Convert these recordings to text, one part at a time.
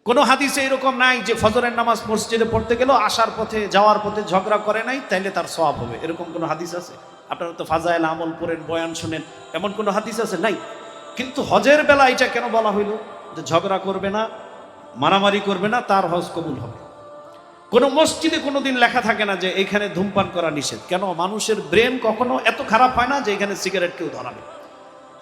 কোনো হাদিসে এরকম নাই যে ফজরের নামাজ মসজিদে পড়তে গেল আসার পথে যাওয়ার পথে ঝগড়া করে নাই তাইলে তার সওয়াব হবে, এরকম কোনো হাদিস আছে? আপনারা তো ফাজাইল আমল পড়েন, বয়ান শুনেন, এমন কোনো হাদিস আছে? নাই। কিন্তু হজের বেলা এটা কেন বলা হইল যে ঝগড়া করবে না, মারামারি করবে না, তার হজ কবুল হবে? কোনো মসজিদে কোনোদিন লেখা থাকে না যে এখানে ধূমপান করা নিষেধ। কেন? মানুষের ব্রেন কখনো এত খারাপ হয় না যে এখানে সিগারেট কেউ ধরাবে।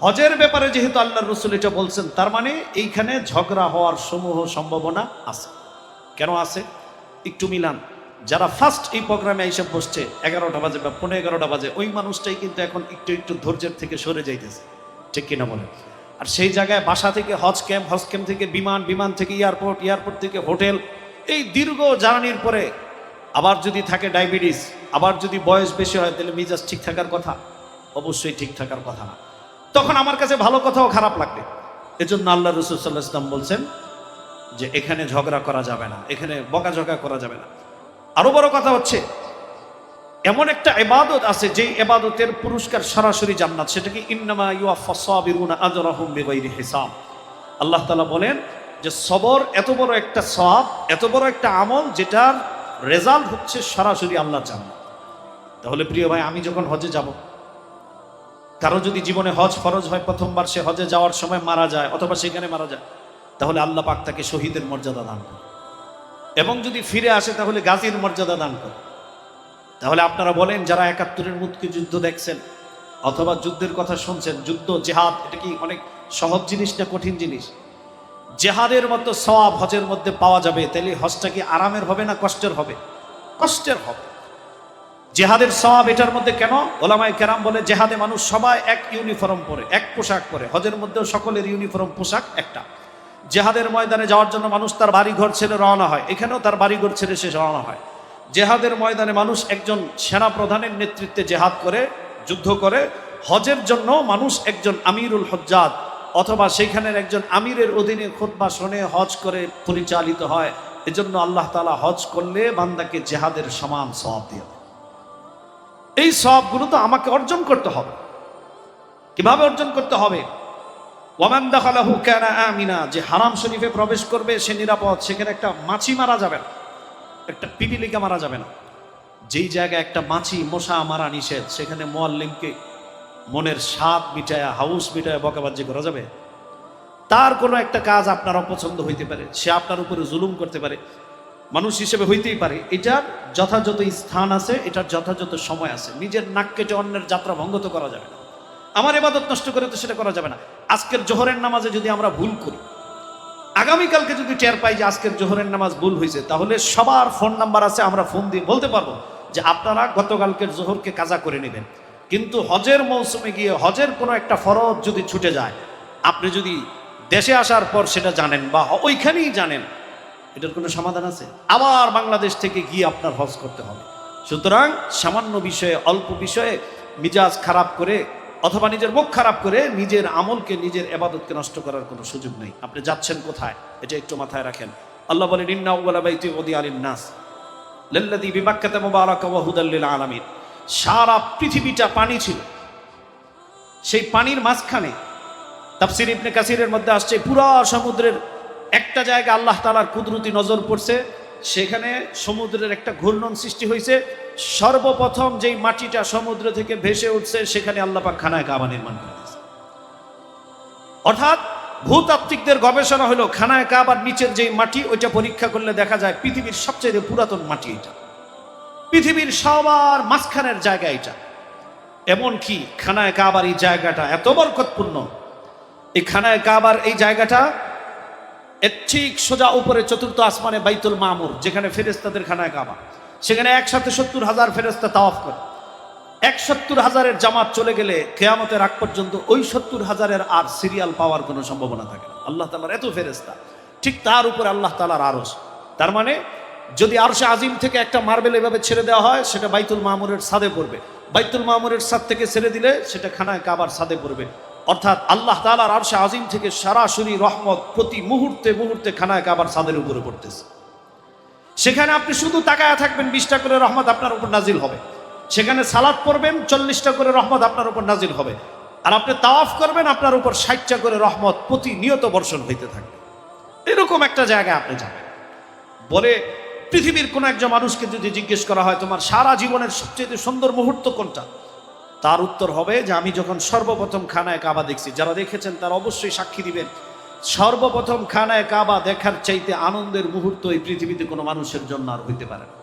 হজের ব্যাপারে যেহেতু আল্লাহর রাসূল এটা বলছেন, তার মানে এইখানে ঝগড়া হওয়ার সমূহ সম্ভাবনা আছে। কেন আছে? একটু মিলান। যারা ফার্স্ট এই প্রোগ্রামে এসে বসছে 11টা বাজে বা 11:15 বাজে, ওই মানুষটাই কিন্তু এখন একটু একটু ধৈর্যের থেকে সরে যাইতেছে, ঠিক কিনা বলেন? আর সেই জায়গায় বাসা থেকে হজ ক্যাম্প থেকে বিমান, বিমান থেকে এয়ারপোর্ট, এয়ারপোর্ট থেকে হোটেল, এই দীর্ঘ জার্নির পরে আবার যদি থাকে ডায়াবেটিস, আবার যদি বয়স বেশি হয়, তাহলে মিজাজ ঠিক থাকার কথা? অবশ্যই ঠিক থাকার কথা না। তখন আমার কাছে ভালো কথাও খারাপ লাগবে। এজন্য আল্লাহ রাসূল সাল্লাল্লাহু আলাইহি ওয়াসাল্লাম বলছেন যে এখানে ঝগড়া করা যাবে না, এখানে বকাঝকা করা যাবে না। আরো বড় কথা হচ্ছে, এমন একটা ইবাদত আছে যে ইবাদতের পুরস্কার সরাসরি জান্নাত। সেটা কি? ইন্নামা ইউওয়াফাস সাবিরুনা আজরাহুম বিগাইরি হিসাব। আল্লাহ তাআলা বলেন যে সবর এত বড় একটা সওয়াব, এত বড় একটা আমল, যেটার রেজাল্ট হচ্ছে সরাসরি আল্লাহর জান্নাত। তাহলে প্রিয় ভাই, আমি যখন হজে যাব, কারো যদি জীবনে হজ ফরজ হয়, প্রথমবার সে হজে যাওয়ার সময় মারা যায় অথবা সেখানে মারা যায়, তাহলে আল্লাহ পাক তাকে শহীদের মর্যাদা দান করে। এবং যদি ফিরে আসে তাহলে গাজীর মর্যাদা দান করে। তাহলে আপনারা বলেন, যারা 71-এর মুক্তিযুদ্ধ দেখছেন অথবা যুদ্ধের কথা শুনছেন, যুদ্ধ জেহাদ এটা কি অনেক সহজ জিনিস না কঠিন জিনিস? জেহাদের মতো সওয়াব হজের মধ্যে পাওয়া যাবে, তাহলে হজটা কি আরামের হবে না কষ্টের হবে? কষ্টের হবে। জেহাদের সওয়াব এটার মধ্যে কেন? ওলামায়ে কেরাম বলে, জেহাদে মানুষ সবাই এক ইউনিফর্ম পরে, এক পোশাক পরে। হজের মধ্যেও সকলের ইউনিফর্ম পোশাক একটা। জেহাদের ময়দানে যাওয়ার জন্য মানুষ তার বাড়িঘর ছেড়ে রওনা হয়, এখানেও তার বাড়িঘর ছেড়ে সে রওনা হয়। জেহাদের ময়দানে মানুষ একজন সেনা প্রধানের নেতৃত্বে জেহাদ করে, যুদ্ধ করে। হজের জন্য মানুষ একজন আমিরুল হজ্জাত অথবা সেইখানের একজন আমিরের অধীনে খুতবা শুনে হজ করে পরিচালিত হয়। এজন্য আল্লাহ তাআলা হজ করলে বান্দাকে জেহাদের সমান সওয়াব দিয়ে দেয়। এই সওয়াবগুলো তো আমাকে অর্জন করতে হবে। কিভাবে অর্জন করতে হবে? ওয়ামান দাখালাহু কানা আমিনা, যে হারাম শরীফে প্রবেশ করবে সে নিরাপদ। সেখানে একটা মাছি মারা যাবে না, একটা পিপিলিকা মারা যাবে না। যেই জায়গায় একটা মাছি মশা মারা নিষেধ, সেখানে মুআল্লিমকে মনের স্বাদ মিটায়া, হাউস মিটায়া বকাবাজি করা যাবে? তার কোনো একটা কাজ আপনার অপছন্দ হইতে পারে, সে আপনার উপরে জুলুম করতে পারে, মানুষ হিসেবে হইতেই পারে। এটার যথাযথ স্থান আছে, এটার যথাযথ সময় আছে। নিজের নাক কেটে অন্যের যাত্রা ভঙ্গ তো করা যাবে না। আমার ইবাদত নষ্ট করে তো সেটা করা যাবে না। আজকের জোহরের নামাজে যদি আমরা ভুল করি, আগামীকালকে যদি টের পাই যে আজকের জোহরের নামাজ ভুল হয়েছে, তাহলে সবার ফোন নাম্বার আছে, আমরা ফোন দিয়ে বলতে পারবো যে আপনারা গতকালকের জোহরকে কাজা করে নেবেন। কিন্তু হজের মৌসুমে গিয়ে হজের কোনো একটা ফরজ যদি ছুটে যায়, আপনি যদি দেশে আসার পর সেটা জানেন বা ওইখানেই জানেন, এটার কোনো সমাধান আছে? আবার বাংলাদেশ থেকে গিয়ে আপনার হজ করতে হবে। সুতরাং সামান্য বিষয়ে, অল্প বিষয়ে মিজাজ খারাপ করে অথবা নিজের মুখ খারাপ করে নিজের আমলকে, নিজের ইবাদতকে নষ্ট করার কোনো সুযোগ নেই। আপনি যাচ্ছেন কোথায়, এটা একটু মাথায় রাখেন। আল্লাহ বলেন, ইন্না আউওয়ালা বাইতি উযিয়া লিন-নাস লাল্লাযী বিবাক্কাতা মুবারাকান ওয়া হুদাল লিল আলামিন। সারা পৃথিবীটা পানি ছিল, সেই পানির মাঝখানে তাফসীর ইবনে কাসিরের মধ্যে আসছে, পুরা সমুদ্রের একটা জায়গা আল্লাহ তাআলার কুদরতি নজর পড়ছে, সেখানে সমুদ্রের একটা ঘূর্ণন সৃষ্টি হয়েছে। সর্বপ্রথম যেই মাটিটা সমুদ্র থেকে ভেসে উঠছে, সেখানে আল্লাহ পাক খানায়ে কাবা নির্মাণ করে দিয়েছে। অর্থাৎ ভূতাত্ত্বিকদের গবেষণা হলো, খানায়ে কাবার নিচের যেই মাটি, ওইটা পরীক্ষা করলে দেখা যায় পৃথিবীর সবচেয়ে পুরাতন মাটি এটা, পৃথিবীর সবার মাঝখানের জায়গা এটা। এমনকি খানায়ে কাবার এই জায়গাটা এত বরকতপূর্ণ, এই খানায়ে কাবার এই জায়গাটা এর ঠিক সোজা উপরে চতুর্থ আসমানে বাইতুল মামুর, যেখানে ফেরেশতাদের খানায়ে কাবা, সেখানে একসাথে 70,000 ফেরেশতা তাওয়াফ করে। 70,000-এর জামাত চলে গেলে কিয়ামতের আগ পর্যন্ত ওই 70,000-এর আর সিরিয়াল পাওয়ার কোনো সম্ভাবনা থাকে না। আল্লাহ তাআলার এত ফেরেশতা, ঠিক তার উপরে আল্লাহ তাআলার আরশ। তার মানে যদি আরশে আজিম থেকে একটা মার্বেল এভাবে ছেড়ে দেওয়া হয়, সেটা বাইতুল মামুরের ছাদে পড়বে। বাইতুল মামুরের ছাদ থেকে ছেড়ে দিলে সেটা খানায়ে কাবার ছাদে পড়বে। অর্থাৎ আল্লাহ তাআলার আরশে আজিম থেকে সরাসরি রহমত প্রতি মুহূর্তে মুহূর্তে খানায়ে কাবার ছাদের উপরে পড়তেছে। সেখানে আপনি শুধু তাকায়া থাকবেন, 20টা করে রহমত আপনার উপর নাজিল হবে। সেখানে সালাত পড়বেন, 40টা করে রহমত আপনার উপর নাজিল হবে। আর আপনি তাওয়াফ করবেন, আপনার উপর 60টা করে রহমত প্রতিনিয়ত বর্ষণ হইতে থাকবে। এরকম একটা জায়গায় আপনি যাবেন। বলে পৃথিবীর কোন একজন মানুষকে যদি জিজ্ঞেস করা হয় তোমার সারা জীবনের সবচেয়ে সুন্দর মুহূর্ত কোনটা, তার উত্তর হবে যে আমি যখন সর্বপ্রথম খানায় কাবা দেখছি। যারা দেখেছেন তারা অবশ্যই সাক্ষী দিবেন, সর্বপ্রথম খানায় কাবা দেখার চাইতে আনন্দের মুহূর্ত এই পৃথিবীতে কোনো মানুষের জন্য আর হইতে পারে না।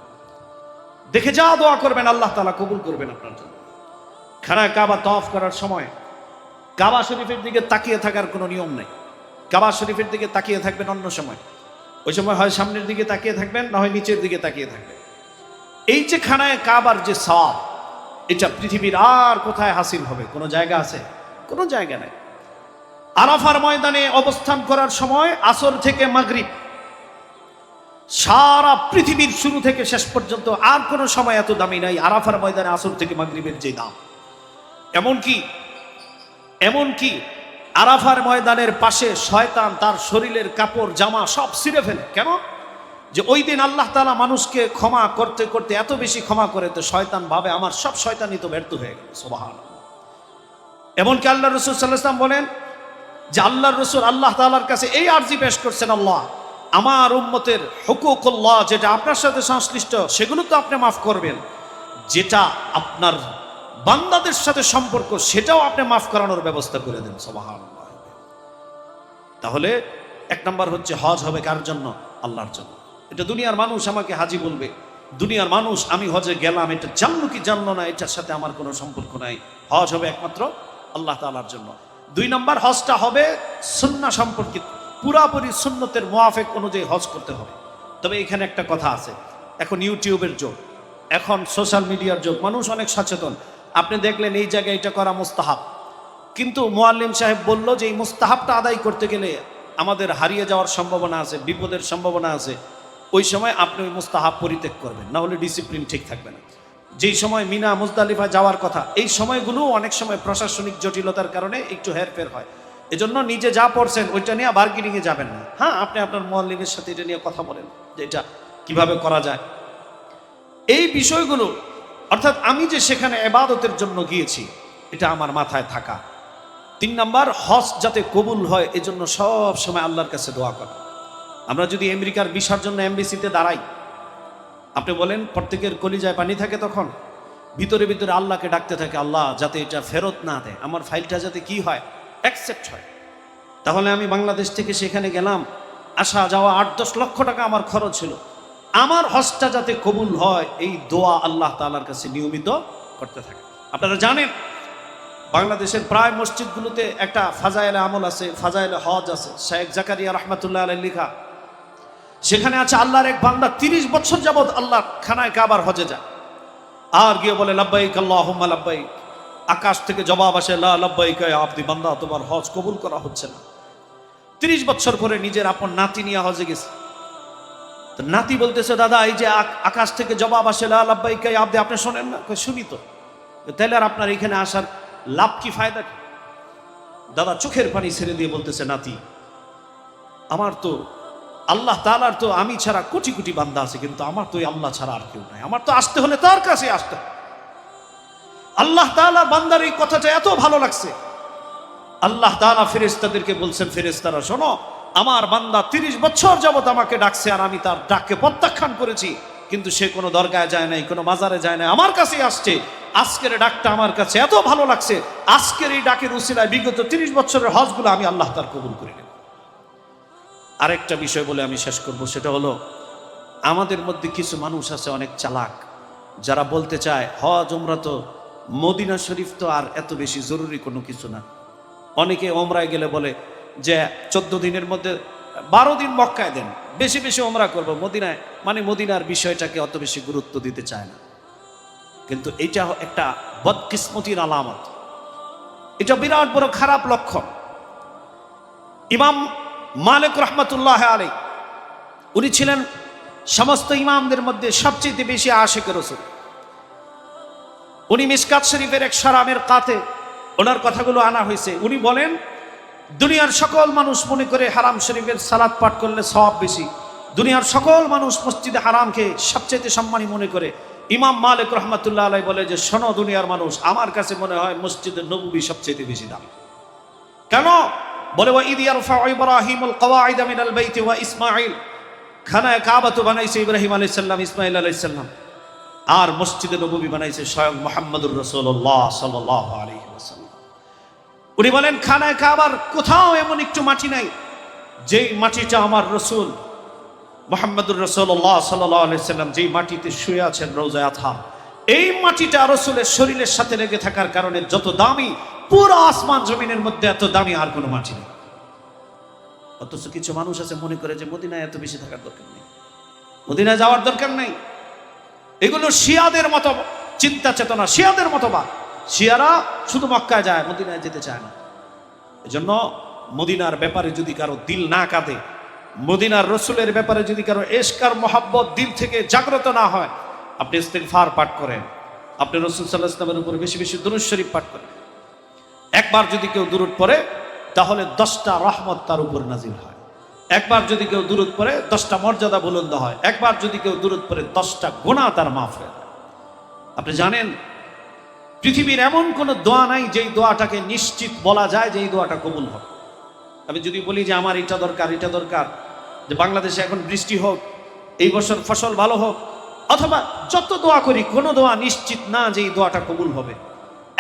দেখে যা দোয়া করবেন আল্লাহ তাআলা কবুল করবেন আপনার জন্য। খানায় কাবা তওয়াফ করার সময় কাবা শরীফের দিকে তাকিয়ে থাকার কোনো নিয়ম নেই। কাবা শরীফের দিকে তাকিয়ে থাকবেন অন্য সময়, ওই সময় হয় সামনের দিকে তাকিয়ে থাকবেন, না হয় নিচের দিকে তাকিয়ে থাকবেন। এই যে খানায় কাবার যে সওয়াব, এটা পৃথিবীর আর কোথায় হাসিল হবে? কোনো জায়গা আছে? কোনো জায়গা নেই। আরাফার ময়দানে অবস্থান করার সময় আসর থেকে মাগরিব, সারা পৃথিবীর শুরু থেকে শেষ পর্যন্ত আর কোনো সময় এত দামি নাই আরাফার ময়দানে আসর থেকে মাগরিবের যে দাম। এমনকি আরাফার ময়দানের পাশে শয়তান তার শরীরের কাপড় জামা সব ছিঁড়ে ফেলে। কেন? যে ওই দিন আল্লাহ তাআলা মানুষকে ক্ষমা করতে করতে এত বেশি ক্ষমা করে, তো শয়তান ভাবে আমার সব শয়তানি তো ব্যর্থ হয়ে গেল। সুবহানাল্লাহ। এমনকি আল্লাহ রাসূল সাল্লাল্লাহু আলাইহি ওয়াসাল্লাম বলেন যে আল্লাহর রাসূল আল্লাহ তাআলার কাছে এই আরজি পেশ করছেন, আল্লাহ আমার উম্মতের হুকুকুল্লাহ যেটা আপনার সাথে সংশ্লিষ্ট সেগুলো তো আপনি মাফ করবেন, যেটা আপনার বান্দাদের সাথে সম্পর্ক সেটাও আপনি মাফ করানোর ব্যবস্থা করে দেন। সুবহানাল্লাহ। তাহলে এক নাম্বার হচ্ছে হজ হবে কার জন্য? আল্লাহর জন্য। এটা দুনিয়ার মানুষ আমাকে হাজি বলবে, দুনিয়ার মানুষ আমি হজে গেলাম এটা জানলো কি জানলো না এটার সাথে আমার কোনো সম্পর্ক নাই। হজ হবে একমাত্র আল্লাহ তাআলার জন্য। 2 নম্বর হজটা হবে সুন্নাহ সম্পর্কিত, পুরাপুরি সুন্নতের মুআফিক অনুযায়ী হজ করতে হবে। তবে এখানে একটা কথা আছে, এখন ইউটিউবের যুগ, এখন সোশ্যাল মিডিয়ার যুগ, মানুষ অনেক সচেতন। আপনি দেখলেন এই জায়গায় এটা করা মুস্তাহাব, কিন্তু মুআল্লিম সাহেব বলল যে এই মুস্তাহাবটা আদায় করতে গেলে আমাদের হারিয়ে যাওয়ার সম্ভাবনা আছে, বিপদের সম্ভাবনা আছে। ওই সময় আপনি ওই মুস্তাহাব পরিত্যাগ করবেন, না হলে ডিসিপ্লিন ঠিক থাকবে না। যেই সময় মিনা মুজদালিফা যাওয়ার কথা, এই সময়গুলো অনেক সময় প্রশাসনিক জটিলতার কারণে একটু হেরফের হয়। এজন্য নিজে যা পড়ছেন ওইটা নিয়ে বার্গেনিংয়ে যাবেন না। হ্যাঁ, আপনি আপনার মুআল্লিমের সাথে এটা নিয়ে কথা বলেন যে এটা কিভাবে করা যায়। এই বিষয়গুলো, অর্থাৎ আমি যে সেখানে ইবাদতের জন্য গিয়েছি এটা আমার মাথায় থাকা। 3 নাম্বার, হজ যাতে কবুল হয় এজন্য সব সময় আল্লাহর কাছে দোয়া করা। আমরা যদি আমেরিকার ভিসার জন্য এমবিসিতে দাঁড়াই, আপনি বলেন প্রত্যেকের কলিজায় পানি থাকে, তখন ভিতরে ভিতরে আল্লাহকে ডাকতে থাকে, আল্লাহ যাতে এটা ফেরত না দেয়, আমার ফাইলটা যাতে কি হয়, অ্যাকসেপ্ট হয়। তাহলে আমি বাংলাদেশ থেকে সেখানে গেলাম, আসা যাওয়া 8-10 লক্ষ টাকা আমার খরচ ছিল, আমার হজটা যাতে কবুল হয় এই দোয়া আল্লাহ তাআলার কাছে নিয়মিত করতে থাকে। আপনারা জানেন বাংলাদেশের প্রায় মসজিদগুলোতে একটা ফাজায়েলে আমল আছে, ফাজায়েলে হজ আছে, শেখ জাকারিয়া রাহমাতুল্লাহ আলাইহি লেখা। সেখানে আছে আল্লাহর এক বান্দা 30 বছর যাবত আল্লাহ খানায় কাবার হজে যায়, আর গিয়ে বলে লাব্বাইক আল্লাহুম্মা লাব্বাইক। আকাশ থেকে জবাব আসে লা লাব্বাইক ইয়া আবদি, বান্দা তোমার হজ কবুল করা হচ্ছে না। 30 বছর পরে নিজের আপন নাতি নিয়ে হজে গেছে, তো নাতি বলতেছে, দাদা এই যে আকাশ থেকে জবাব আসে লা লাব্বাইক ইয়া আবদি, আপনি শোনেন না? শুনি তো। তাহলে আর আপনার এখানে আসার লাভ কি, ফায়দা কি? দাদা চোখের পানি ছেড়ে দিয়ে বলতেছে, নাতি আমার তো আল্লাহ তাআলার তো আমি ছাড়া কোটি কোটি বান্দা আছে, কিন্তু আমার তো আল্লাহ ছাড়া আর কেউ নাই, আমার তো আসতে হলে তার কাছে আসতে হবে। আল্লাহ তাআলার বান্দার এই কথাটা এত ভালো লাগছে, আল্লাহ তাআলা ফেরেশতাদেরকে বলছেন, ফেরেশতারা শোনো, আমার বান্দা 30 বছর যাবত আমাকে ডাকছে, আর আমি তার ডাককে প্রত্যাখ্যান করেছি, কিন্তু সে কোনো দরগায় যায় নাই, কোনো মাজারে যায় নাই, আমার কাছেই আসছে। আজকের ডাকটা আমার কাছে এত ভালো লাগছে, আজকের এই ডাকের উসিলায় বিগত 30 বছরের হজগুলো আমি আল্লাহ তার কবুল করে নেব। আরেকটা বিষয় বলে আমি শেষ করব, সেটা হলো আমাদের মধ্যে কিছু মানুষ আছে অনেক চালাক, যারা বলতে চায় হজ উমরা তো মদিনা শরীফ তো আর এত বেশি জরুরি কোনো কিছু না। অনেকে ওমরায় গেলে বলে যে 14 দিনের মধ্যে 12 দিন মক্কায় দেন, বেশি বেশি ওমরা করব মদিনায়, মানে মদিনার বিষয়টাকে অত বেশি গুরুত্ব দিতে চায় না। কিন্তু এটা একটা বদকিসমতির আলামত, এটা বিরাট বড় খারাপ লক্ষণ। ইমাম মালিক রাহমাতুল্লাহ আলাইহি, উনি ছিলেন সমস্ত ইমামদের মধ্যে সবচেয়ে বেশি আশিক রাসূল। উনি মিশকাত শরীফের এক সারামের কাতে ওনার কথাগুলো আনা হয়েছে। উনি বলেন, দুনিয়ার সকল মানুষ মনে করে হারাম শরীফের সালাত পাঠ করলে সওয়াব বেশি, দুনিয়ার সকল মানুষ মসজিদে হারামকে সবচেয়ে সম্মানী মনে করে। ইমাম মালিক রাহমাতুল্লাহ আলাইহি বলে যে শোনো দুনিয়ার মানুষ, আমার কাছে মনে হয় মসজিদে নববী সবচেয়ে বেশি দাম। কেন? বলে ওয়া ইদ ইয়ারফাউ ইব্রাহিমুল কওয়াইদা মিনাল বাইতি ওয়া ইসমাঈল, খানায়ে কাবা তো বানাইছে ইব্রাহিম আলাইহিস সালাম, ইসমাঈল আলাইহিস সালাম, আর মসজিদে নববী বানাইছে স্বয়ং মুহাম্মদুর রাসূলুল্লাহ সাল্লাল্লাহু আলাইহি ওয়াসাল্লাম। উনি বলেন খানায়ে কাবার কোথাও এমন একটু মাটি নাই যেই মাটিটা আমার রাসূল মুহাম্মদুর রাসূলুল্লাহ সাল্লাল্লাহু আলাইহি ওয়াসাল্লাম যেই মাটিতে শুয়ে আছেন রওজায়ে আতহার, এই মাটিটা রাসূলের শরীরের সাথে লেগে থাকার কারণে যত দামি, পুরো আসমান জমিনের মধ্যে এত দামি আর কোনো মাটি নেই। অথচ কিছু মানুষ আছে মনে করে যে মদিনায় এত বেশি থাকার দরকার নেই, মদিনায় যাওয়ার দরকার নেই। এগুলো শিয়াদের মতো চিন্তা চেতনা, শিয়াদের মতবাদ। শিয়ারা শুধু মক্কায় যায়, মদিনায় যেতে চায় না। এজন্য মদিনার ব্যাপারে যদি কারো দিল না কাঁদে, মদিনার রসুলের ব্যাপারে যদি কারো এশকার মোহাব্বত দিল থেকে জাগ্রত না হয়, আপনি ইস্তিগফার পাঠ করেন, আপনি রসুল সাল্লাল্লাহু আলাইহি ওয়াসাল্লামের উপরে বেশি বেশি দুরূদ শরীফ পাঠ করেন। একবার যদি কেউ দুরূদ পড়ে তাহলে 10টা রহমত তার উপর নাজিল হয়। একবার যদি কেউ দুরূদ পড়ে 10টা মর্যাদা বুলন্দ হয়। একবার যদি কেউ দুরূদ পড়ে 10টা গুনাহ তার মাফ হয়ে যায়। আপনি জানেন পৃথিবীর এমন কোন দোয়া নাই যেই দোয়াটাকে নিশ্চিত বলা যায় যে এই দোয়াটা কবুল হবে। আমি যদি বলি যে আমার এটা দরকার, এটা দরকার, যে বাংলাদেশে এখন বৃষ্টি হোক, এই বছর ফসল ভালো হোক, অথবা যত দোয়া করি কোনো দোয়া নিশ্চিত না যে এই দোয়াটা কবুল হবে।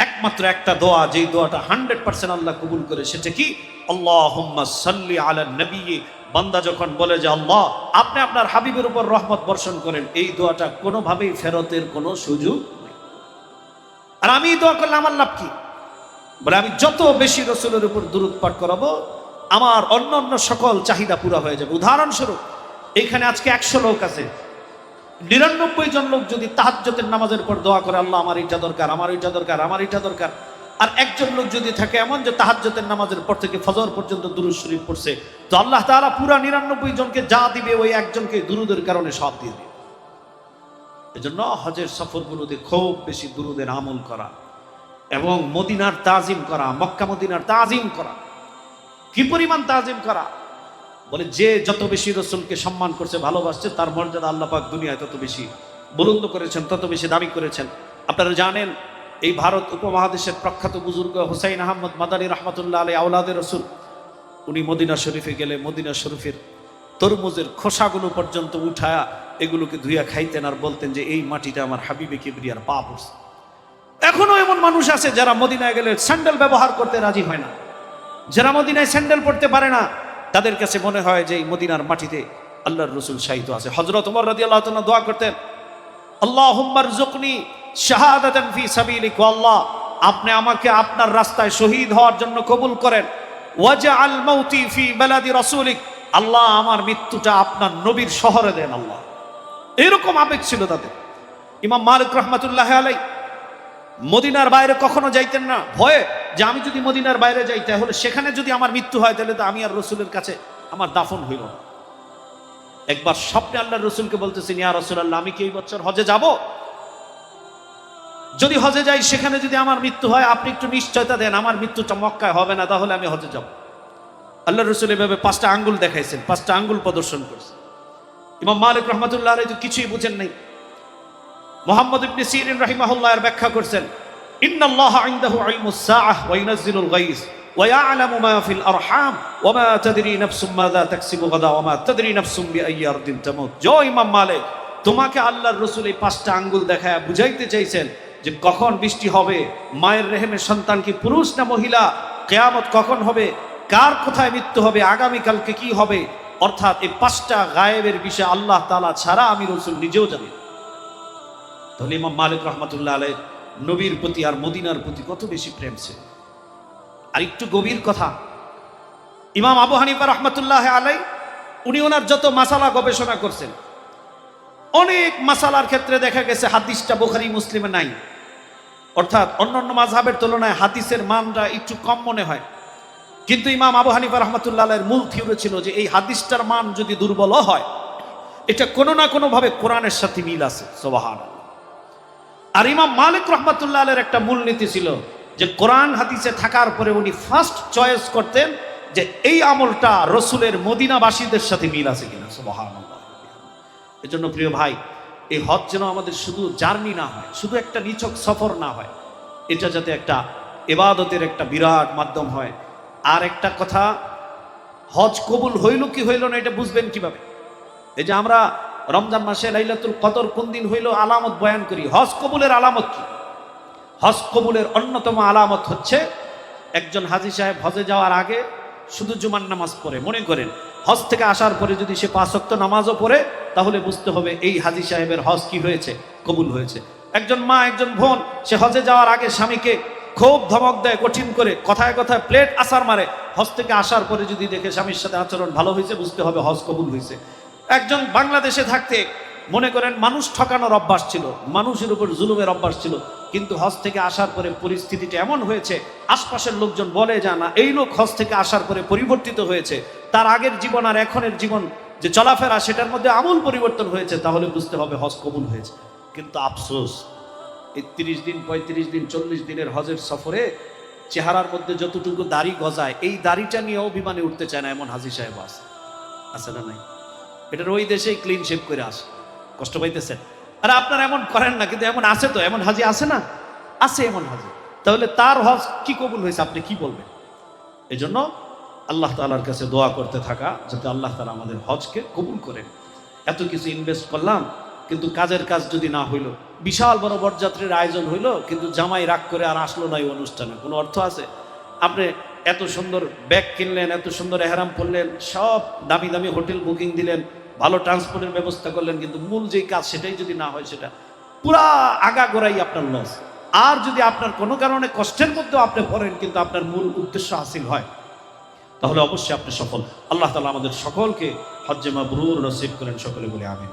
একমাত্র একটা দোয়া যেই দোয়াটা 100% আল্লাহ কবুল করে, সেটা কি? আল্লাহুম্মা সাল্লি আলা নবী। বান্দা যখন বলে যে আল্লাহ আপনি আপনার হাবিবের উপর রহমত বর্ষণ করেন, এই দোয়াটা কোনোভাবেই ফেরতের কোনো সুযোগ নেই। আর আমি এই দোয়া করলে আমার লাভ কি? বলে আমি যত বেশি রসুলের উপর দুরূদ পাঠ করাবো, আমার অন্য অন্য সকল চাহিদা পুরা হয়ে যাবে। উদাহরণস্বরূপ এইখানে আজকে 100 লোক আছে, 99 জন লোক যদি তাহাজ্জুদের নামাজের পর দোয়া করে আল্লাহ আমার এটা দরকার, আমার এটা দরকার, আমার এটা দরকার, আর একজন লোক যদি থাকে এমন যে তাহাজ্জুদের নামাজের পর থেকে ফজর পর্যন্ত দুরূদ শরীফ পড়ছে, তো আল্লাহ তাআলা পুরা 99 জনকে যা দিবে ওই একজনকে দুরূদের কারণে সব দিয়ে দিবে। এজন্য হজের সফরগুলোতে খুব বেশি দুরূদের আমল করা এবং মদিনার তাজিম করা, মক্কা মদিনার তাজিম করা। কি পরিমাণ তাজিম করা! বলে যে যত বেশি রসুলকে সম্মান করছে, ভালোবাসছে, তার মর্যাদা আল্লাহ পাক দুনিয়ায় তত বেশি বুলন্দ করেছেন, তত বেশি দামি করেছেন। আপনারা জানেন এই ভারত উপমহাদেশের প্রখ্যাত বুজুর্গ হুসাইন আহমদ মাদানী রহমাতুল্লাহ আলাইহি আওলাদে রসুল, উনি মদিনা শরীফে গেলে মদিনা শরীফের তরমুজের খোসাগুলো পর্যন্ত উঠায়া এগুলোকে ধুইয়া খাইতেন আর বলতেন যে এই মাটিটা আমার হাবিবে কিবরিয়ার পা পড়ছে। এখনো এমন মানুষ আছে যারা মদিনায় গেলে স্যান্ডেল ব্যবহার করতে রাজি হয় না, যারা মদিনায় স্যান্ডেল পড়তে পারে না, তাদের কাছে মনে হয় যে এই মদিনার মাটিতে আল্লাহর রসুল শাহিদ আছে। হযরত ওমর রাদিয়াল্লাহু তাআলা দোয়া করতেন, আল্লাহুম্মা রযুকনি শাহাদাতান ফি সাবিলিক, আল্লাহ আপনি আমাকে আপনার রাস্তায় শহীদ হওয়ার জন্য কবুল করেন। ওয়াজআল মাউতি ফি বালাদি রাসূলিক, আল্লাহ আমার মৃত্যুটা আপনার নবীর শহরে দেন আল্লাহ। এরকম আবেগ ছিল তাদের। ইমাম মালিক রাহমাতুল্লাহ আলাইহি মদিনার বাইরে কখনো যাইতেন না, ভয়ে যে আমি যদি মদিনার বাইরে যাই তাহলে সেখানে যদি আমার মৃত্যু হয় তাহলে তো আমি আর রসুলের কাছে আমার দাফন হইল না। একবার স্বপ্নে আল্লাহর রসুলকে বলতেছেন, ইয়া রাসূলুল্লাহ আমি কি এই বছর হজে যাব? যদি হজে যাই সেখানে যদি আমার মৃত্যু হয়, আপনি একটু নিশ্চয়তা দেন আমার মৃত্যুটা মক্কায় হবে না, তাহলে আমি হজে যাব। আল্লাহর রসুল এভাবে 5টা আঙ্গুল দেখাইছেন, 5টা আঙ্গুল প্রদর্শন করছেন। ইমাম মালিক রাহমাতুল্লাহ আলাইহি তো কিছুই বুঝেন নাই। মুহাম্মদ ইবনে সিরিন রাহিমাহুল্লাহ এর ব্যাখ্যা করছেন, ইন্নাল্লাহা ইনদাহু ইলমুস সাআহ ওয়া ইউনাজ্জিলুল গায়স ওয়া ইয়ালামু মা ফিল আরহাম ওয়া মা তাদরি নাফসুম মাযা তাকসিবু গাদা ওয়া মা তাদরি নাফসুম বিআইয়ি আরদিন তামুত। জয় ইমাম মালিক, তোমাকে আল্লাহর রাসূল এই 5টা আঙ্গুল দেখায় বুঝাইতে চাইছেন যে কখন বৃষ্টি হবে, মায়ের রেহেমের সন্তান কি পুরুষ না মহিলা, কিয়ামত কখন হবে, কার কোথায় মৃত্যু হবে, আগামী কালকে কি হবে। অর্থাৎ এই 5টা গায়েবের বিষয় আল্লাহ তাআলা ছাড়া আমি রাসূল নিজেও জানি। তাহলে ইমাম মালিক রাহমাতুল্লাহ আলাইহি নবীর প্রতি আর মদিনার প্রতি কত বেশি প্রেম ছিল। আর একটু গভীর কথা, ইমাম আবু হানিফা রাহমাতুল্লাহ আলাইহি উনি ওনার যত মাসালা গবেষণা করছেন, অনেক মাসালার ক্ষেত্রে দেখা গেছে হাদিসটা বুখারী মুসলিমে নাই। অর্থাৎ অন্যান্য মাযহাবের তুলনায় হাদিসের মানটা একটু কম মনে হয়, কিন্তু ইমাম আবু হানিফা রাহমাতুল্লাহ আলাইহির মূল থিওরি ছিল যে এই হাদিসটার মান যদি দুর্বল হয়, এটা কোনো না কোনো ভাবে কোরআনের সাথে মিল আছে। সুবহানাল্লাহ। আর ইমাম মালিক রাহমাতুল্লাহ আলাইহির একটা মূলনীতি ছিল যে কোরআন হাদিসে থাকার পরে উনি ফার্স্ট চয়েস করতেন যে এই আমলটা রসুলের মদিনাবাসীদের সাথে মিল আছে কিনা। সুবহানাল্লাহ। এজন্য প্রিয় ভাই, এই হজ যেন আমাদের শুধু জার্নি না হয়, শুধু একটা নিছক সফর না হয়, এটা যাতে একটা ইবাদতের একটা বিরাট মাধ্যম হয়। আর একটা কথা, হজ কবুল হইল কি হইল না এটা বুঝবেন কিভাবে? এই যে আমরা রমজান মাসে লাইলাতুল কদর কোন দিন হইল আলামত বয়ান করি, হজ কবুলের আলামত কি? হজ কবুলের অন্যতম আলামত হচ্ছে একজন হাজী সাহেব হজে যাওয়ার আগে শুধু জুমার নামাজ পড়ে। মনে করেন হজ থেকে আসার পরে যদি সে 5 ওয়াক্ত নামাজও পড়ে, তাহলে বুঝতে হবে এই হাজী সাহেবের হজ কি হয়েছে? কবুল হয়েছে। একজন মা, একজন বোন, সে হজে যাওয়ার আগে স্বামীকে খুব ধমক দেয়, কঠিন করে কথায় কথায় প্লেট আছাড় মারে, হজ থেকে আসার পরে যদি দেখে স্বামীর সাথে আচরণ ভালো হয়েছে, বুঝতে হবে হজ কবুল হয়েছে। একজন বাংলাদেশে থাকতে মনে করেন মানুষ ঠকানোর অভ্যাস ছিল, মানুষের উপর জুলুমের অভ্যাস ছিল, কিন্তু হজ থেকে আসার পরে পরিস্থিতিটা এমন হয়েছে, আশপাশের লোকজন বলে যা না এই লোক হজ থেকে আসার পরে পরিবর্তিত হয়েছে, তার আগের জীবন আর এখনের জীবন যে চলাফেরা সেটার মধ্যে আমূল পরিবর্তন হয়েছে, তাহলে বুঝতে হবে হজ কবুল হয়েছে। কিন্তু আফসোস, এই 30 দিন 35 দিন 40 দিনের হজের সফরে চেহারার মধ্যে যতটুকু দাড়ি গজায়, এই দাড়িটা নিয়েও বিমানে উঠতে চায় না এমন হাজী সাহেব আছে না নাই? এটার ওই দেশেই ক্লিন শেভ করে আসে। কষ্ট পাইতেছেন? আর আপনারা এমন করেন না, কিন্তু এমন আছে তো, এমন হাজী আছে না? আছে এমন হাজী। তাহলে তার হজ কি কবুল হয়েছে আপনি কি বলবেন? এই জন্য আল্লাহ তাআলার কাছে দোয়া করতে থাকা, যাতে আল্লাহ তাআলা আমাদের হজকে কবুল করেন। এত কিছু ইনভেস্ট করলাম, কিন্তু কাজের কাজ যদি না হইল, বিশাল বড় বরযাত্রীর আয়োজন হইল, কিন্তু জামাই রাগ করে আর আসলো না এই অনুষ্ঠানে, কোনো অর্থ আছে? আপনি এত সুন্দর ব্যাগ কিনলেন, এত সুন্দর এহরাম পরলেন, সব দামি দামি হোটেল বুকিং দিলেন, ভালো ট্রান্সপোর্টের ব্যবস্থা করলেন, কিন্তু মূল যেই কাজ সেটাই যদি না হয়, সেটা পুরা আগাগোড়াই আপনার লস। আর যদি আপনার কোনো কারণে কষ্টের মধ্যেও আপনি পড়েন, কিন্তু আপনার মূল উদ্দেশ্য হাসিল হয়, তাহলে অবশ্যই আপনি সফল। আল্লাহ তাআলা আমাদের সকলকে হজ্জে মাবরুর নসিব করেন, সকলে বলে আমিন।